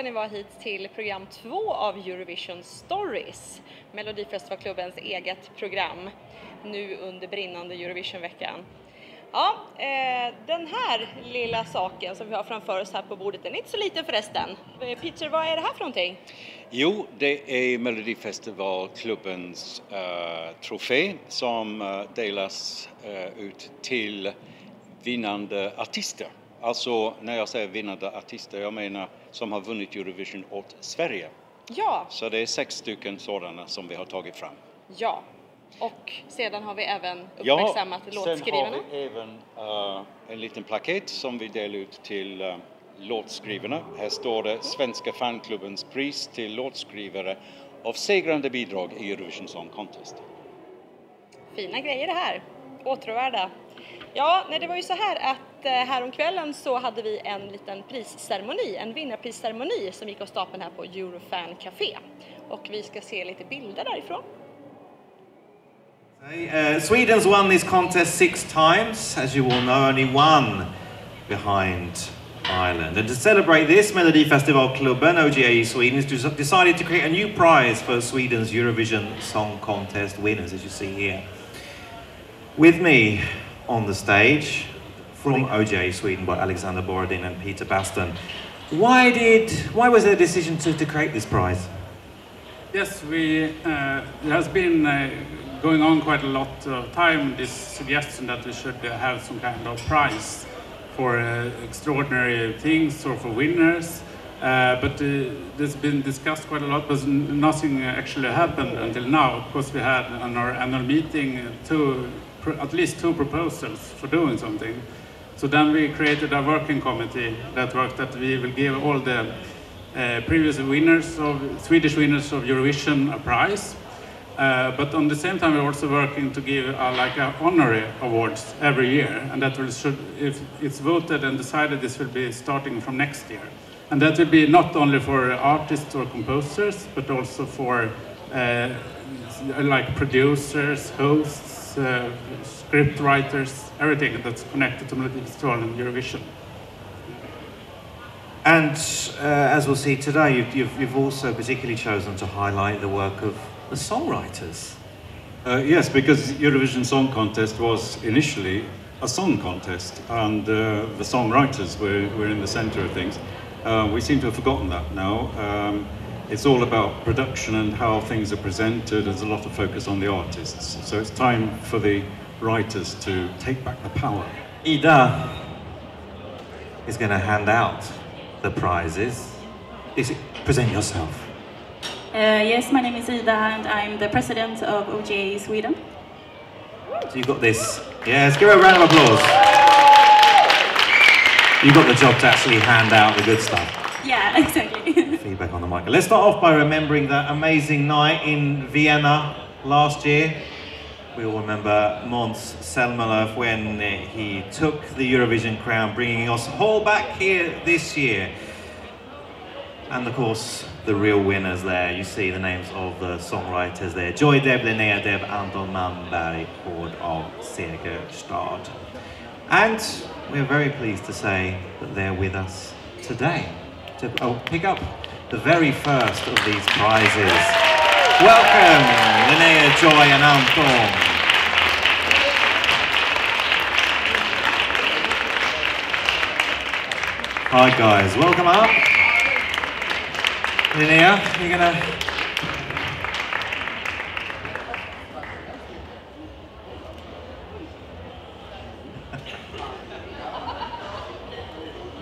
ni vara hit till program 2 av Eurovision Stories, Melodifestivalklubbens eget program, nu under brinnande Eurovisionveckan. Ja, den här lilla saken som vi har framför oss här på bordet, den är inte så liten förresten. Peter, vad är det här för någonting? Jo, det är Melodifestivalklubbens trofé som delas ut till vinnande artister. Alltså när jag säger vinnande artister, jag menar som har vunnit Eurovision åt Sverige. Ja. Så det är 6 stycken sådana som vi har tagit fram. Ja, och sedan har vi även uppmärksammat låtskrivarna. Sen har vi även en liten plaket som vi delar ut till låtskrivarna. Här står det Svenska fanklubbens pris till låtskrivare av segrande bidrag i Eurovision Song Contest. Fina grejer det här, åtråvärda. Ja, nej, det var ju så här att häromkvällen så hade vi en liten prisceremoni, en vinnarprisceremoni som gick av stapeln här på Eurofan Café. Och vi ska se lite bilder därifrån. Sweden's won this contest 6 times, as you all know, only one behind Ireland. And to celebrate this, Melodifestivalklubben, OGAE Sweden, has decided to create a new prize for Sweden's Eurovision Song Contest winners, as you see here. With me on the stage, from OGAE Sweden by Alexander Borodin and Peter Baston. Why was there a decision to create this prize? Yes, there has been going on quite a lot of time this suggestion that we should have some kind of prize for extraordinary things or for winners. But this has been discussed quite a lot, but nothing actually happened until now. Of course, we had on our annual meeting at least 2 proposals for doing something. So then we created a working committee that we will give all the previous Swedish winners of Eurovision a prize. But on the same time, we're also working to give honorary awards every year, and that if it's voted and decided, this will be starting from next year. And that will be not only for artists or composers, but also for producers, hosts, script writers, everything that's connected to Melodifestivalen and Eurovision. And as we'll see today, you've also particularly chosen to highlight the work of the songwriters. Yes, because Eurovision Song Contest was initially a song contest, and the songwriters were in the center of things. We seem to have forgotten that now. It's all about production and how things are presented. There's a lot of focus on the artists. So it's time for the writers to take back the power. Ida is going to hand out the prizes. Present yourself. Yes, my name is Ida and I'm the president of OGAE Sweden. So you've got this. Yes, give her a round of applause. You've got the job to actually hand out the good stuff. Yeah, exactly. Feedback on the mic. Let's start off by remembering that amazing night in Vienna last year. We all remember Måns Zelmerlöw when he took the Eurovision crown, bringing us all back here this year. And of course, the real winners there. You see the names of the songwriters there. Joy Deb, Linnea Deb, Anton Malmberg, Hård av Segerstad. And we're very pleased to say that they're with us today to pick up the very first of these prizes. Welcome, Linnea, Joy and Anton. Hi guys, welcome up. Linnea, you're gonna...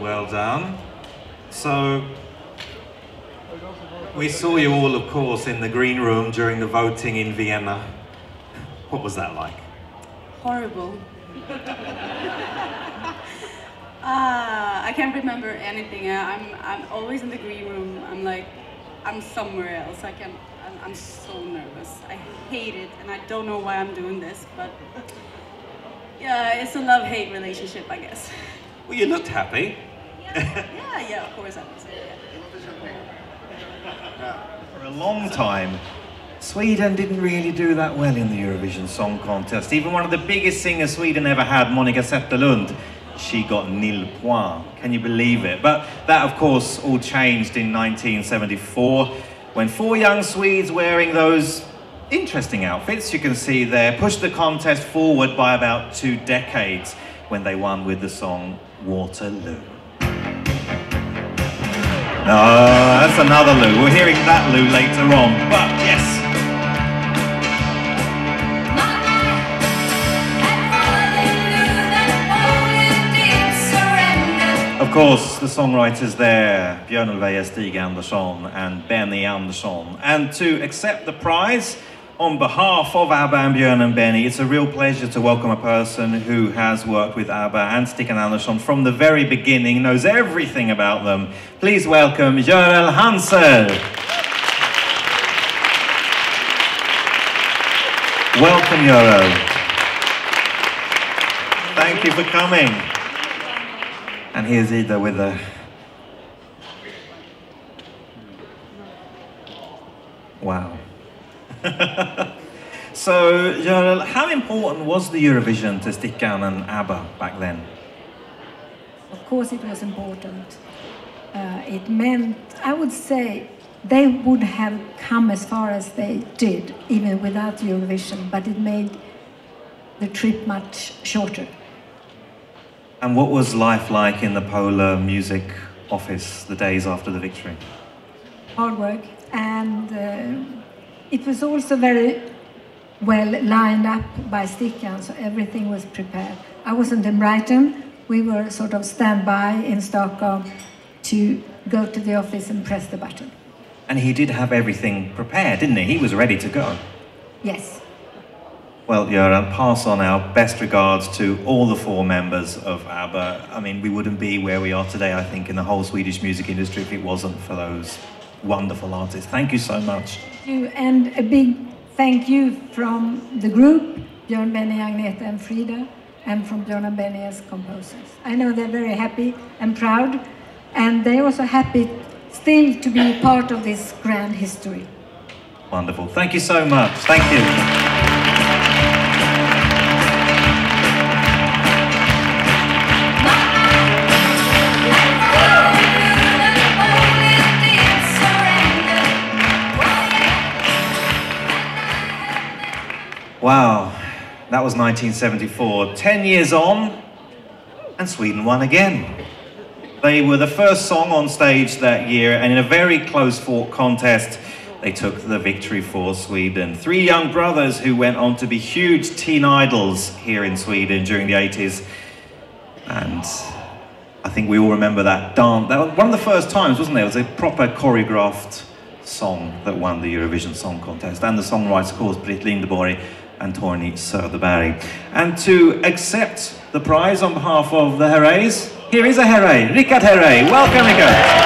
Well done. So, we saw you all, of course, in the green room during the voting in Vienna. What was that like? Horrible. I can't remember anything. I'm always in the green room. I'm somewhere else. I'm so nervous. I hate it, and I don't know why I'm doing this, but yeah, it's a love-hate relationship, I guess. Well, you looked happy. Yeah, of course I was. For a long time, Sweden didn't really do that well in the Eurovision Song Contest. Even one of the biggest singers Sweden ever had, Monica Zetterlund, she got nil point. Can you believe it? But that, of course, all changed in 1974 when 4 young Swedes wearing those interesting outfits you can see there pushed the contest forward by about 2 decades when they won with the song Waterloo. No, that's another Lou. We're hearing that Lou later on, but yes. Of course, the songwriters there, Björn Ulvaeus, Stig Andersson and Benny Andersson. And to accept the prize, on behalf of ABBA and Björn and Benny, it's a real pleasure to welcome a person who has worked with ABBA and Stig Andersson from the very beginning, knows everything about them. Please welcome Görel Hansel. Welcome, Görel. Thank you for coming. And here's Ida with the... Wow. So, Görel, how important was the Eurovision to Stickan and ABBA back then? Of course it was important. It meant, I would say, they would have come as far as they did, even without Eurovision, but it made the trip much shorter. And what was life like in the Polar Music office the days after the victory? Hard work, and it was also very well lined up by Stickan, so everything was prepared. I wasn't in Brighton. We were sort of standby in Stockholm to go to the office and press the button. And he did have everything prepared, didn't he? He was ready to go. Yes. Well, Göran, pass on our best regards to all the 4 members of ABBA. I mean, we wouldn't be where we are today, I think, in the whole Swedish music industry if it wasn't for those wonderful artists. Thank you so much. Thank you, and a big thank you from the group, Björn, Benny, Agneta and Frida, and from Björn and Benny as composers. I know they're very happy and proud, and they're also happy still to be part of this grand history. Wonderful. Thank you so much. Thank you. Wow, that was 1974. 10 years on, and Sweden won again. They were the first song on stage that year, and in a very close-fought contest, they took the victory for Sweden. 3 young brothers who went on to be huge teen idols here in Sweden during the 80s. And I think we all remember that dance. That was one of the first times, wasn't it? It was a proper choreographed song that won the Eurovision Song Contest. And the songwriters, of course, Britt Lindeborg and Torgny Söderberg. And to accept the prize on behalf of the Herreys, here is a Herrey, Rickard Herrey. Welcome, Rickard.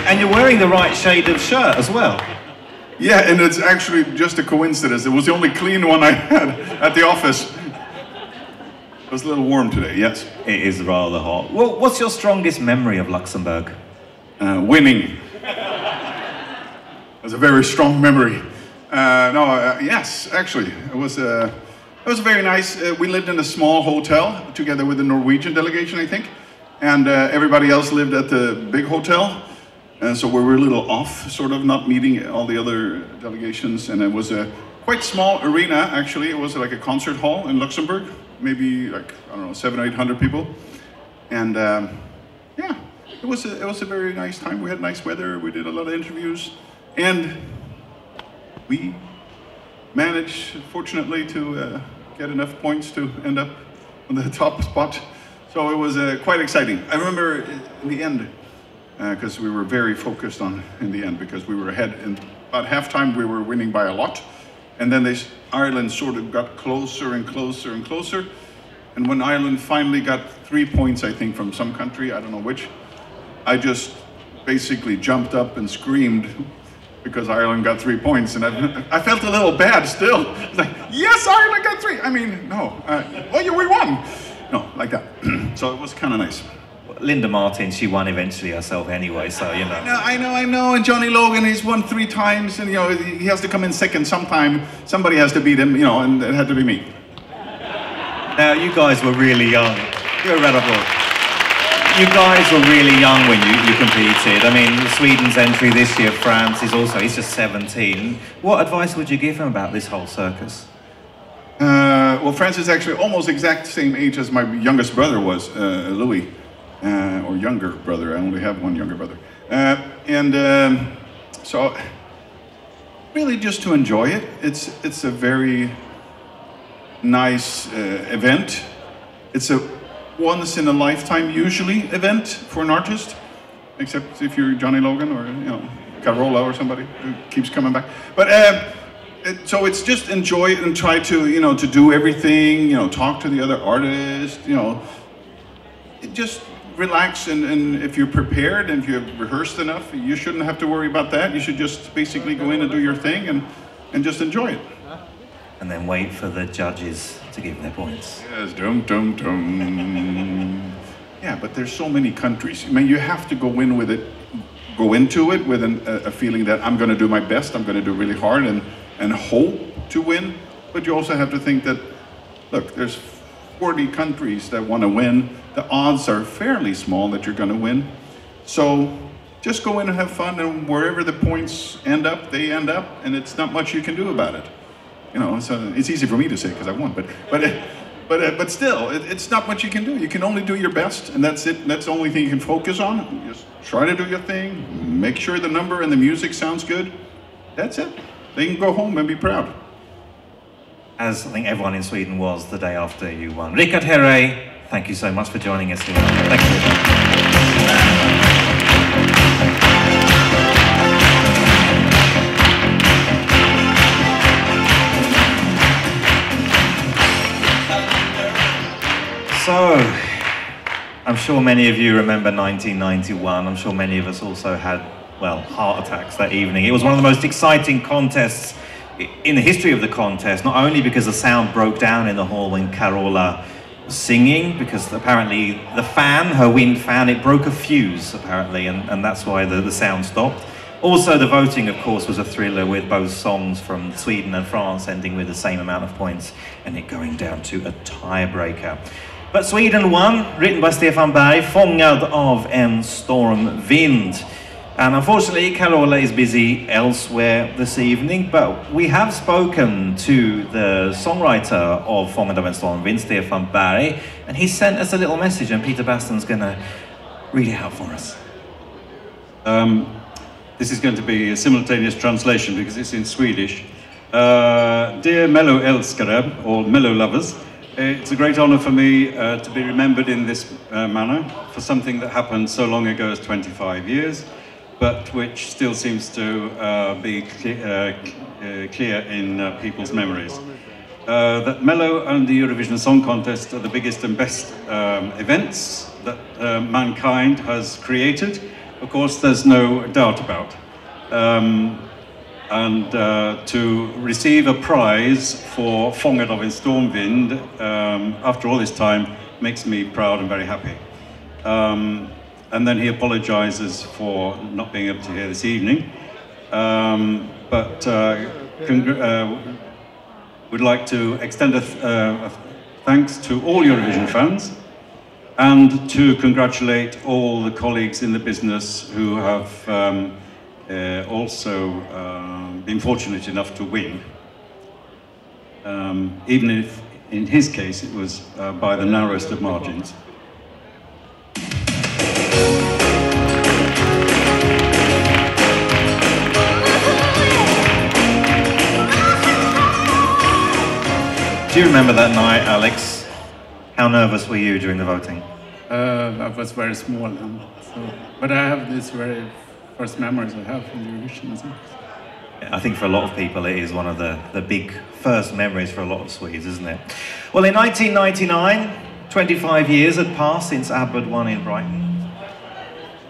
And you're wearing the right shade of shirt as well. Yeah, and it's actually just a coincidence. It was the only clean one I had at the office. It was a little warm today, yes. It is rather hot. Well, what's your strongest memory of Luxembourg? Winning. That's a very strong memory. Yes, actually, it was very nice. We lived in a small hotel together with the Norwegian delegation, I think, and everybody else lived at the big hotel. And so we were a little off, sort of not meeting all the other delegations, and it was a quite small arena, actually. It was like a concert hall in Luxembourg, maybe like, I don't know, 700 or 800 people. And yeah, it was a very nice time. We had nice weather, we did a lot of interviews, and we managed, fortunately, to get enough points to end up on the top spot. So it was quite exciting. I remember in the end, because we were very focused on in the end, because we were ahead, and about halftime we were winning by a lot, and then Ireland sort of got closer and closer and closer, and when Ireland finally got 3 points, I think, from some country, I don't know which, I just basically jumped up and screamed, because Ireland got 3 points, and I felt a little bad still. It's like, yes, Ireland got 3. I mean, no, oh yeah, we won. No, like that. So it was kind of nice. Linda Martin, she won eventually herself anyway, so you know. I know, and Johnny Logan, he's won 3 times, and you know, he has to come in second sometime. Somebody has to beat him, you know, and it had to be me. Now, you guys were really young. You're a round of applause. You guys were really young when you competed. I mean, Sweden's entry this year, France is also, he's just 17. What advice would you give him about this whole circus? Well, France is actually almost exact same age as my youngest brother was, Louis. Or younger brother, I only have one younger brother. So, really just to enjoy it. It's a very nice event. It's a once in a lifetime usually event for an artist, except if you're Johnny Logan or you know Carola or somebody who keeps coming back. But so it's just enjoy it and try to to do everything, talk to the other artists, just relax and if you're prepared and if you've rehearsed enough, you shouldn't have to worry about that. You should just basically go in and do your thing and just enjoy it. And then wait for the judges to give their points. Yes, dum dum dum. Yeah, but there's so many countries. I mean, you have to go into it with a feeling that I'm going to do my best. I'm going to do really hard and hope to win. But you also have to think that, look, there's 40 countries that want to win. The odds are fairly small that you're going to win. So just go in and have fun, and wherever the points end up, they end up, and it's not much you can do about it. So it's easy for me to say because I won, but still, it's not much you can do. You can only do your best, and that's it. That's the only thing you can focus on. Just try to do your thing. Make sure the number and the music sounds good. That's it. They can go home and be proud. As I think everyone in Sweden was the day after you won. Richard Herrey, thank you so much for joining us here. Thank you. So, I'm sure many of you remember 1991. I'm sure many of us also had, well, heart attacks that evening. It was one of the most exciting contests in the history of the contest, not only because the sound broke down in the hall when Carola was singing, because apparently the fan, her wind fan, it broke a fuse, apparently, and that's why the sound stopped. Also, the voting, of course, was a thriller with both songs from Sweden and France ending with the same amount of points and it going down to a tiebreaker. But Sweden won, written by Stefan Berg, Fångad av en stormvind. And unfortunately, Carola is busy elsewhere this evening, but we have spoken to the songwriter of Fångad av en stormvind, Stefan Berg, and he sent us a little message, and Peter Baston's going to read it out for us. This is going to be a simultaneous translation because it's in Swedish. Dear Mello älskare, or Mello lovers, it's a great honor for me to be remembered in this manner for something that happened so long ago as 25 years, but which still seems to be clear in people's memories. That Mello and the Eurovision Song Contest are the biggest and best events that mankind has created. Of course, there's no doubt about. And to receive a prize for Fångad av en stormvind after all this time makes me proud and very happy. And then he apologizes for not being able to hear this evening, but would like to extend a thanks to all Eurovision fans and to congratulate all the colleagues in the business who have also been fortunate enough to win, even if in his case it was by the narrowest of margins. Do you remember that night, Alex? How nervous were you during the voting? I was very small then, but I have these very first memories I have from Eurovision. I think for a lot of people it is one of the big first memories for a lot of Swedes, isn't it? Well, in 1999, 25 years had passed since ABBA won in Brighton.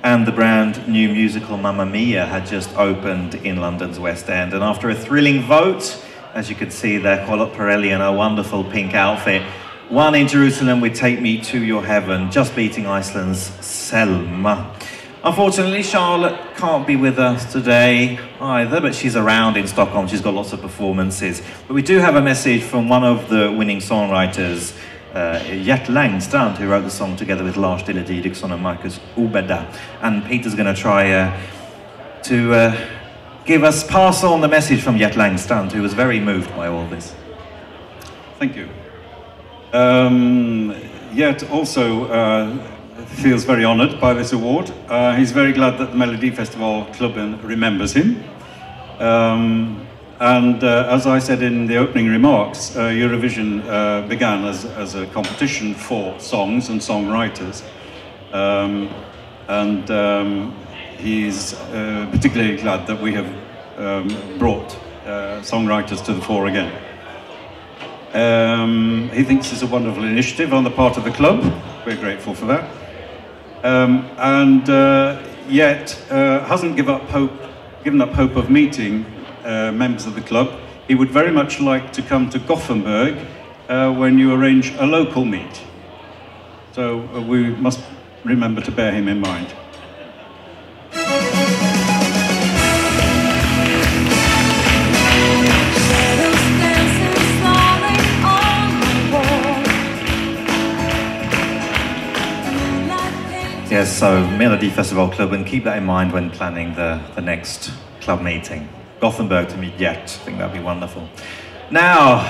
and the brand new musical Mamma Mia had just opened in London's West End. And after a thrilling vote, as you can see there, Charlotte Perrelli in her wonderful pink outfit won in Jerusalem with Take Me to Your Heaven, just beating Iceland's Selma. Unfortunately, Charlotte can't be with us today either, but she's around in Stockholm. She's got lots of performances. But we do have a message from one of the winning songwriters, Gert Langstrand, who wrote the song together with Lars Dille Didriksson and Marcus Obeda. And Peter's going to try to pass on the message from Gert Langstrand, who was very moved by all this. Thank you. Gert also feels very honoured by this award. He's very glad that the Melodifestivalklubben remembers him. And as I said in the opening remarks, Eurovision began as a competition for songs and songwriters. He's particularly glad that we have brought songwriters to the fore again. He thinks it's a wonderful initiative on the part of the club. We're grateful for that. Yet hasn't given up hope of meeting members of the club. He would very much like to come to Gothenburg when you arrange a local meet. So we must remember to bear him in mind. Yes, so Melodifestivalklubben, keep that in mind when planning the next club meeting. Gothenburg to meet Gert, I think that'd be wonderful. Now,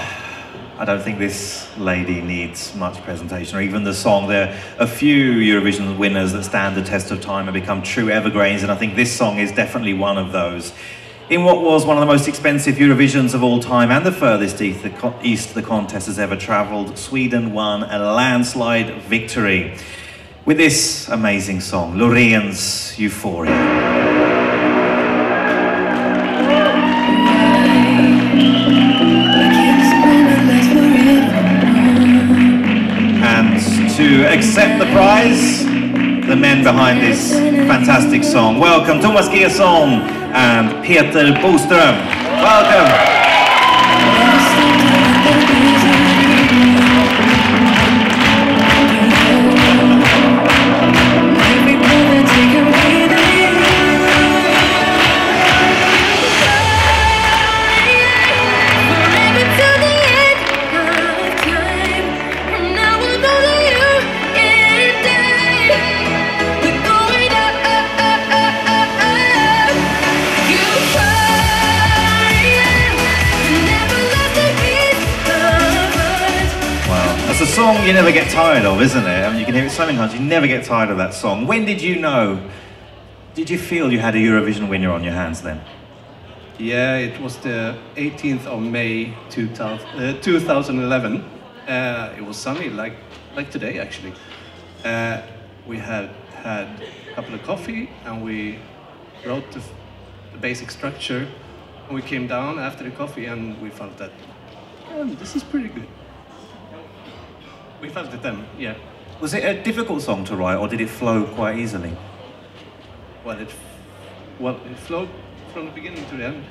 I don't think this lady needs much presentation, or even the song. There are a few Eurovision winners that stand the test of time and become true evergreens, and I think this song is definitely one of those. In what was one of the most expensive Eurovisions of all time, and the furthest east the contest has ever travelled, Sweden won a landslide victory with this amazing song, Lorene's Euphoria. And to accept the prize, the men behind this fantastic song. Welcome Thomas Gesson and Peter Boström. Welcome. It's a song you never get tired of, isn't it? I mean, you can hear it so many times, you never get tired of that song. When did you know? Did you feel you had a Eurovision winner on your hands then? Yeah, it was the 18th of May 2011. It was sunny, like today actually. We had a couple of coffee and we wrote the basic structure. And we came down after the coffee and we felt that, oh, this is pretty good. We felt it then, yeah. Was it a difficult song to write, or did it flow quite easily? Well, it flowed from the beginning to the end.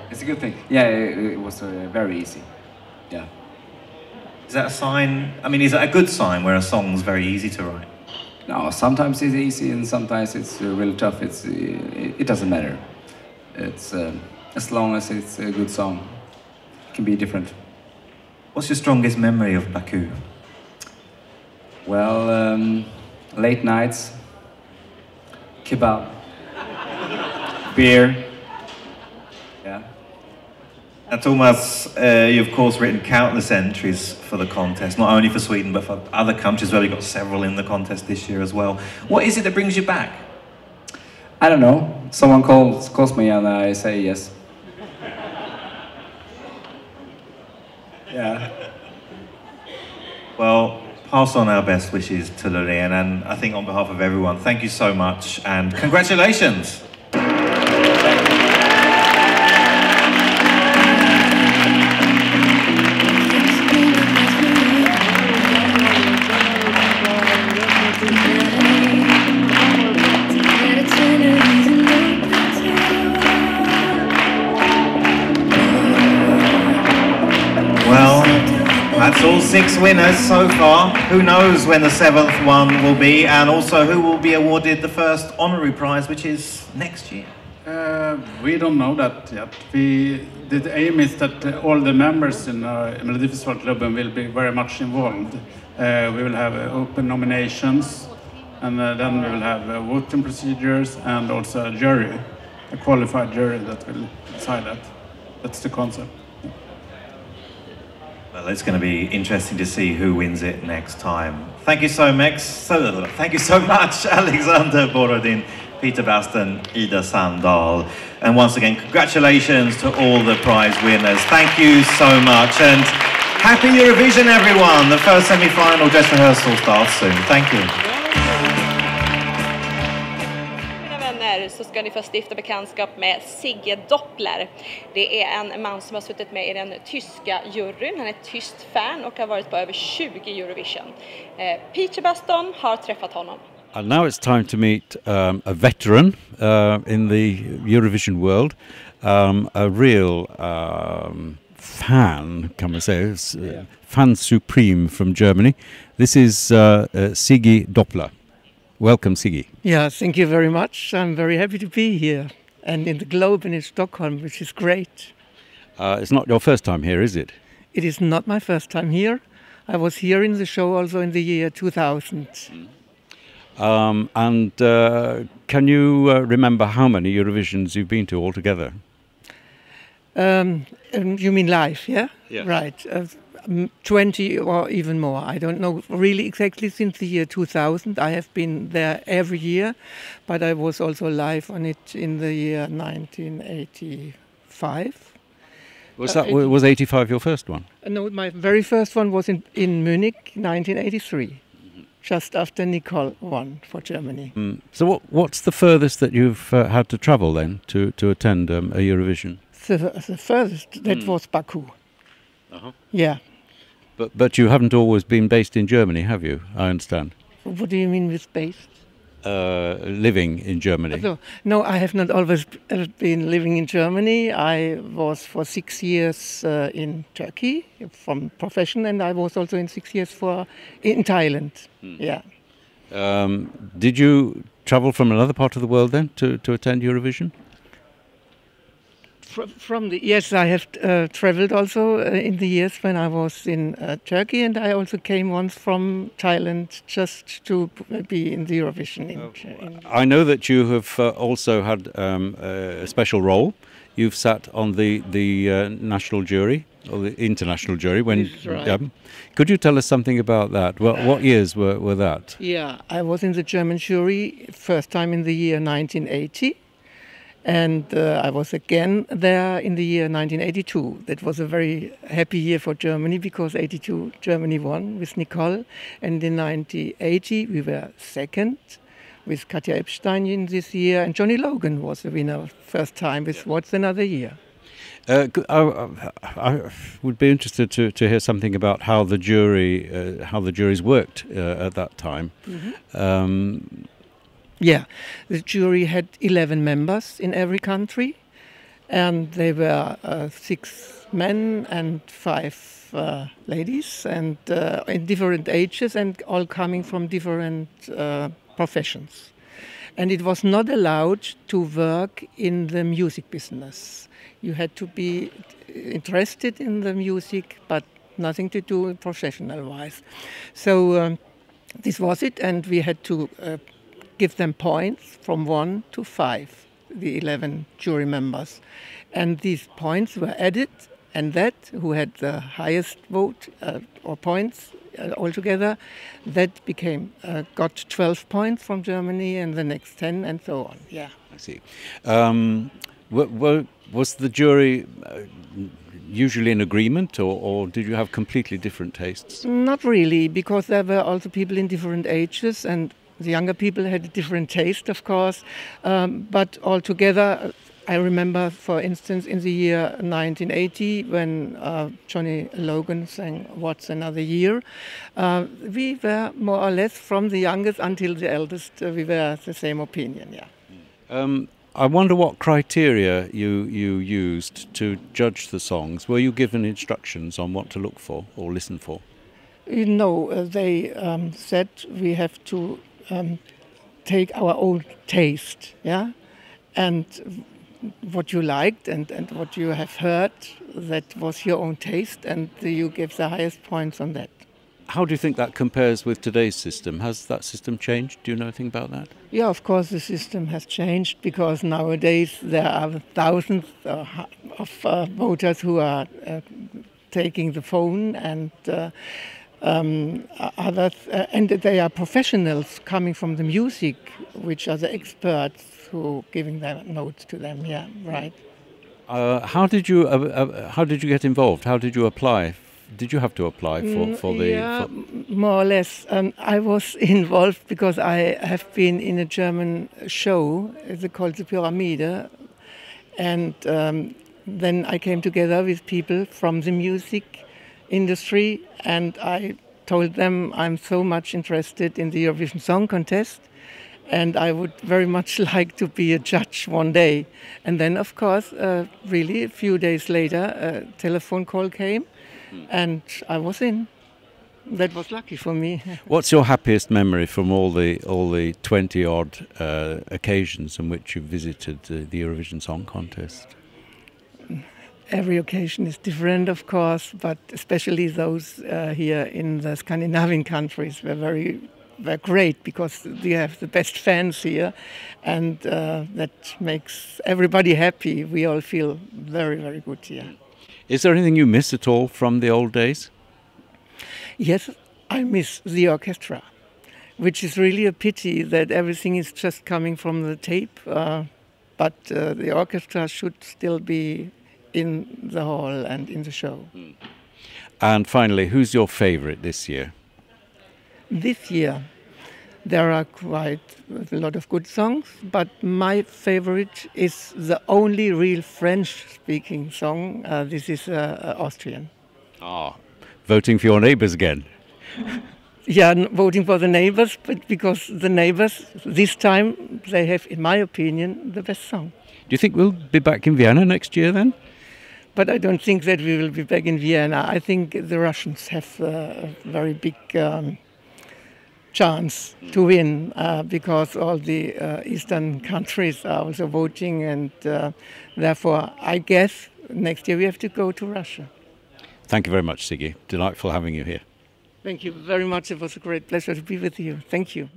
It's a good thing. Yeah, it was very easy. Yeah. Is that a sign? I mean, is that a good sign where a song's very easy to write? No, sometimes it's easy and sometimes it's really tough. It doesn't matter. It's as long as it's a good song, it can be different. What's your strongest memory of Baku? Well, late nights, kebab, beer, yeah. And Thomas, you've of course written countless entries for the contest, not only for Sweden but for other countries as well. You've got several in the contest this year as well. What is it that brings you back? I don't know. Someone calls me and I say yes. Yeah. Well, pass on our best wishes to Loreen, and I think on behalf of everyone, thank you so much and congratulations. all 6 winners so far. Who knows when the 7th one will be, and also who will be awarded the first honorary prize, which is next year? We don't know that yet. The aim is that all the members in Melodifestivalklubben will be very much involved. We will have open nominations, and then we will have voting procedures and also a jury, a qualified jury that will decide that. That's the concept. Well, it's going to be interesting to see who wins it next time. Thank you so much, Alexander Borodin, Peter Baston, Ida Sandahl. And once again, congratulations to all the prize winners. Thank you so much, and happy Eurovision, everyone. The first semi-final dress rehearsal starts soon. Thank you. Mina vänner, så ska ni få stifta bekantskap med Sigge Doppler. Det är en man som har suttit med i den tyska juryn. Han är ett tyskt fan och har varit på över 20 Eurovision. Peter Baston har träffat honom. And now it's time to meet a veteran in the Eurovision world, a real fan, can we say, fan supreme from Germany. This is Sigge Doppler. Welcome, Sigge. Yeah, thank you very much. I'm very happy to be here and in the Globe and in Stockholm, which is great. It's not your first time here, is it? It is not my first time here. I was here in the show also in the year 2000. Can you remember how many Eurovisions you've been to altogether? You mean live, yeah? Yes. Right. 20 or even more. I don't know really exactly since the year 2000. I have been there every year, but I was also live on it in the year 1985. Was 85 your first one? No, my very first one was in Munich, 1983. Just after Nicole won for Germany. So what's the furthest that you've had to travel then to attend a Eurovision? The furthest, that was Baku. Yeah. But you haven't always been based in Germany, have you? I understand. What do you mean with based? Living in Germany. No, I have not always been living in Germany. I was for 6 years in Turkey from profession, and I was also in 6 years in Thailand. Yeah. Did you travel from another part of the world then to attend Eurovision? Yes, I have traveled also in the years when I was in Turkey, and I also came once from Thailand just to be in the Eurovision. I know that you have also had a special role. You've sat on the national jury or the international jury. Right. Could you tell us something about that? What years were that? Yeah, I was in the German jury first time in the year 1980. And I was again there in the year 1982. That was a very happy year for Germany because 82 Germany won with Nicole. And in 1980 we were second with Katja Epstein in this year. And Johnny Logan was the winner first time with What's Another Year. I would be interested to hear something about how the juries worked at that time. Yeah, the jury had 11 members in every country, and they were 6 men and 5 ladies, and in different ages, and all coming from different professions. And it was not allowed to work in the music business. You had to be interested in the music, but nothing to do professional-wise. So this was it, and we had to give them points from 1 to 5, the 11 jury members. And these points were added, and that, who had the highest vote or points altogether, that got 12 points from Germany, and the next 10, and so on. Yeah. I see. Was the jury usually in agreement, or did you have completely different tastes? Not really, because there were also people in different ages, and the younger people had a different taste, of course, but altogether, I remember, for instance, in the year 1980, when Johnny Logan sang What's Another Year, we were more or less from the youngest until the eldest, we were the same opinion, yeah. I wonder what criteria you used to judge the songs. Were you given instructions on what to look for or listen for? They said we have to take our own taste, yeah, and what you liked and what you have heard, that was your own taste, and you give the highest points on that. How do you think that compares with today's system? Has that system changed? Do you know anything about that? Yeah, of course the system has changed, because nowadays there are thousands of voters who are taking the phone, and others, and they are professionals coming from the music, which are the experts who giving their notes to them. Yeah, right. How did you get involved? How did you apply? Did you have to apply for the? Yeah, more or less. I was involved because I have been in a German show. It's called the Pyramide, and then I came together with people from the music industry, and I told them I'm so much interested in the Eurovision Song Contest, and I would very much like to be a judge one day. And then, of course, really a few days later, a telephone call came, and I was in. That was lucky for me. What's your happiest memory from all the 20-odd occasions in which you visited the Eurovision Song Contest? Every occasion is different, of course, but especially those here in the Scandinavian countries were great, because we have the best fans here, and that makes everybody happy. We all feel very, very good here. Is there anything you miss at all from the old days? Yes, I miss the orchestra, which is really a pity that everything is just coming from the tape, but the orchestra should still be in the hall and in the show. And finally, who's your favourite this year? This year there are quite a lot of good songs, but my favorite is the only real French-speaking song. This is Austrian. Voting for your neighbours again? Yeah, voting for the neighbours, but because the neighbours, this time, they have, in my opinion, the best song. Do you think we'll be back in Vienna next year then? But I don't think that we will be back in Vienna. I think the Russians have a very big chance to win, because all the eastern countries are also voting, and therefore I guess next year we have to go to Russia. Thank you very much, Siggy. Delightful having you here. Thank you very much. It was a great pleasure to be with you. Thank you.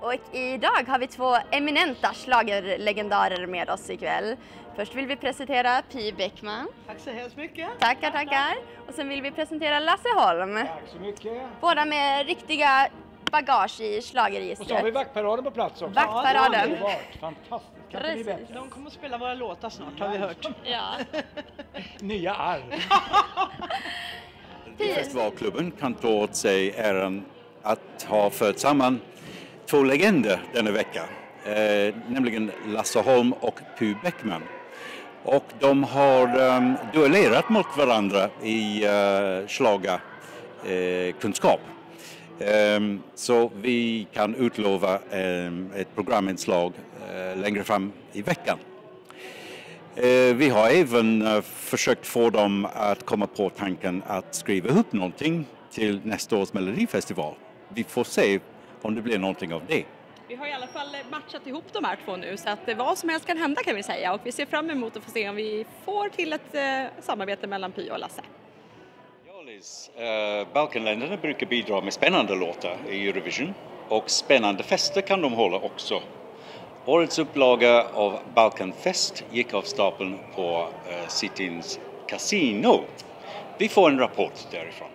Och idag har vi två eminenta schlagerlegendarer med oss ikväll. Först vill vi presentera Py Bäckman. Tack så hemskt mycket. Tackar, tackar. Och sen vill vi presentera Lasse Holm. Tack så mycket. Båda med riktiga bagage i schlagerregistret. Och så har vi vaktparaden på plats också. Vaktparaden. Ja, fantastiskt. Precis. De kommer att spela våra låtar snart, har vi hört. Ja. Nya arv. Festivalklubben kan ta åt sig äran att ha fört samman två legender denna vecka, nämligen Lasse Holm och Py Bäckman. Och de har duellerat mot varandra i schlagerkunskap. Så vi kan utlova ett programinslag längre fram i veckan. Vi har även försökt få dem att komma på tanken att skriva ihop någonting till nästa års Melodifestival. Vi får se om det blir någonting av det. Vi har i alla fall matchat ihop de här två nu, så att vad som helst kan hända, kan vi säga. Och vi ser fram emot att få se om vi får till ett samarbete mellan Py och Lasse. Ja, Liz. Balkanländerna brukar bidra med spännande låtar i Eurovision. Och spännande fester kan de hålla också. Årets upplaga av Balkanfest gick av stapeln på Cityns Casino. Vi får en rapport därifrån.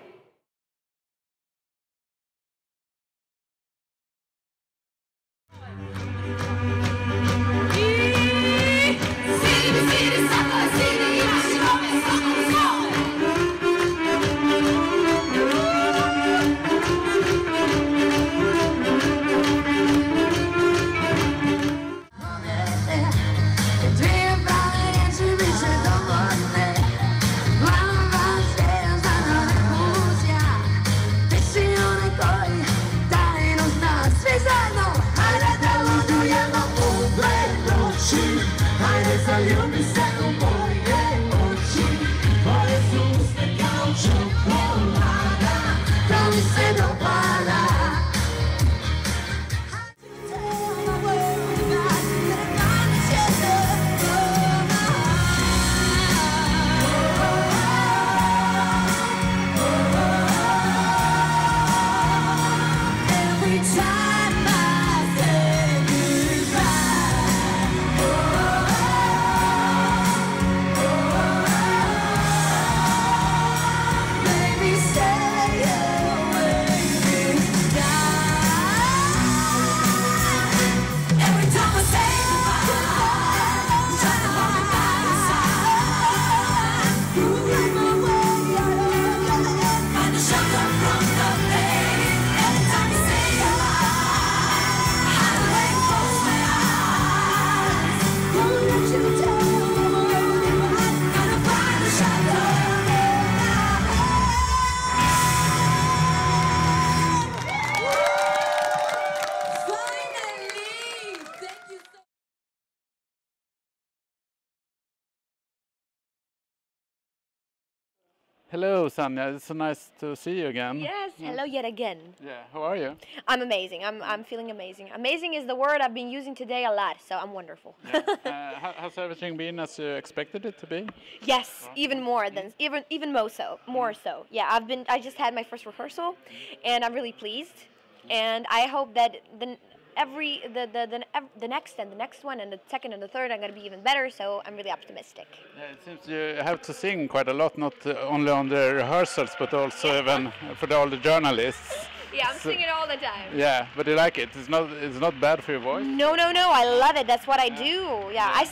Hello, Sanja. It's so nice to see you again. Yes, hello yet again. Yeah, how are you? I'm amazing. I'm feeling amazing. Amazing is the word I've been using today a lot, so I'm wonderful. Has everything been as you expected it to be? Yes, even more than even more so. Yeah, I just had my first rehearsal, and I'm really pleased. And I hope that the next and the next one and the second and the third are going to be even better, so I'm really optimistic. Yeah, it seems you have to sing quite a lot, not only on the rehearsals but also even for all the journalists. Yeah, I'm singing all the time. Yeah, but you like it? It's not bad for your voice? No, I love it. That's what I do. Yeah, I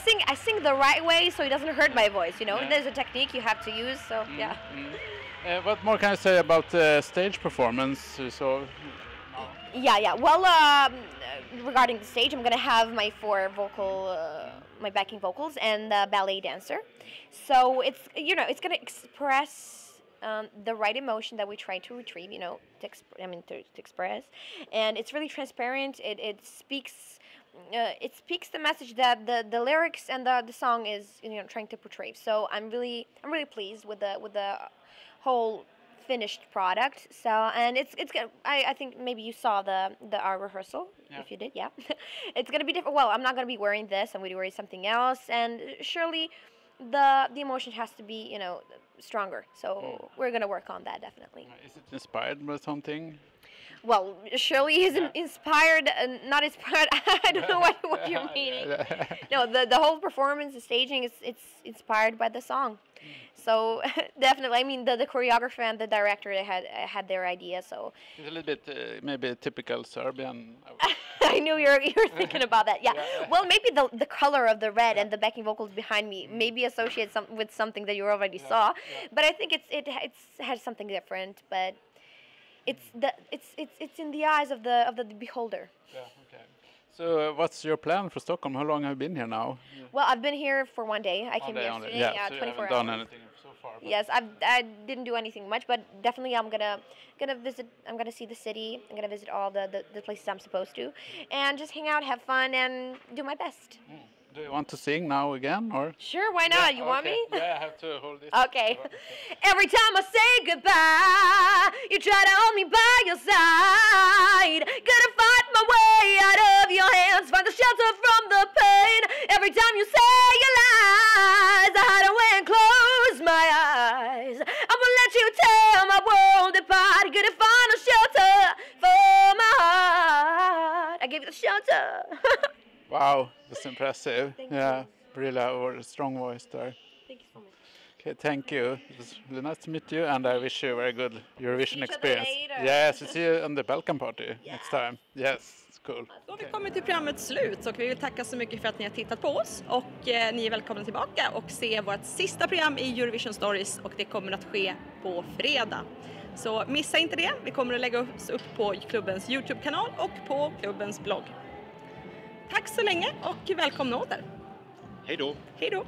sing the right way so it doesn't hurt my voice, you know. Yeah. There's a technique you have to use, so yeah. What more can I say about the stage performance? Yeah. Well, regarding the stage, I'm gonna have my my backing vocals and the ballet dancer. So it's it's gonna express the right emotion that we try to retrieve, to express, and it's really transparent. It speaks the message that the lyrics and the song is trying to portray. So I'm really pleased with the whole finished product. So, and it's good. I think maybe you saw our rehearsal. Yeah. If you did, yeah. It's gonna be different. Well, I'm not gonna be wearing this. I'm gonna be wearing something else, and surely the emotion has to be stronger. So we're gonna work on that definitely. Is it inspired by something? Well, surely he's inspired, not inspired. I don't know what you're meaning. No, the whole performance, the staging, it's inspired by the song. So definitely, I mean, the choreographer and the director, they had their idea. So it's a little bit maybe typical Serbian. I knew you were thinking about that. Yeah. Well, maybe the color of the red and the backing vocals behind me maybe associate with something that you already saw. But I think it has something different. But it's in the eyes of the beholder. Yeah. Okay. So what's your plan for Stockholm? How long have you been here now? Well, I've been here for 1 day. I came yesterday. Yeah, so 24 hours. You haven't done anything so far. Yes, I didn't do anything much, but definitely I'm gonna visit. I'm gonna see the city. I'm gonna visit all the places I'm supposed to, and just hang out, have fun, and do my best. Do you want to sing now again, or? Sure, why not? You want me? Yeah, I have to hold this. Okay. Every time I say goodbye, you try to hold me by your side. Gonna fight my way out of your hands, find the shelter from the pain. Every time you say your lies, I hide away and close my eyes. I will let you tear my world apart. Gonna find a shelter for my heart. I give you the shelter. Wow, that's impressive. Thank you. Really a strong voice there. Thank you so much. Okay, thank you. It was really nice to meet you, and I wish you a very good Eurovision experience. Later. Yes, we see you on the Balkan party next time. Yes, it's cool. Då har vi kommit till programmets slut, så vi vill tacka så mycket för att ni har tittat på oss, och ni är välkomna tillbaka och se vårt sista program i Eurovision Stories, och det kommer att ske på fredag. Så missa inte det. Vi kommer att lägga oss upp på klubbens YouTube-kanal och på klubbens blogg. Tack så länge och välkomna åter. Hej då. Hej då.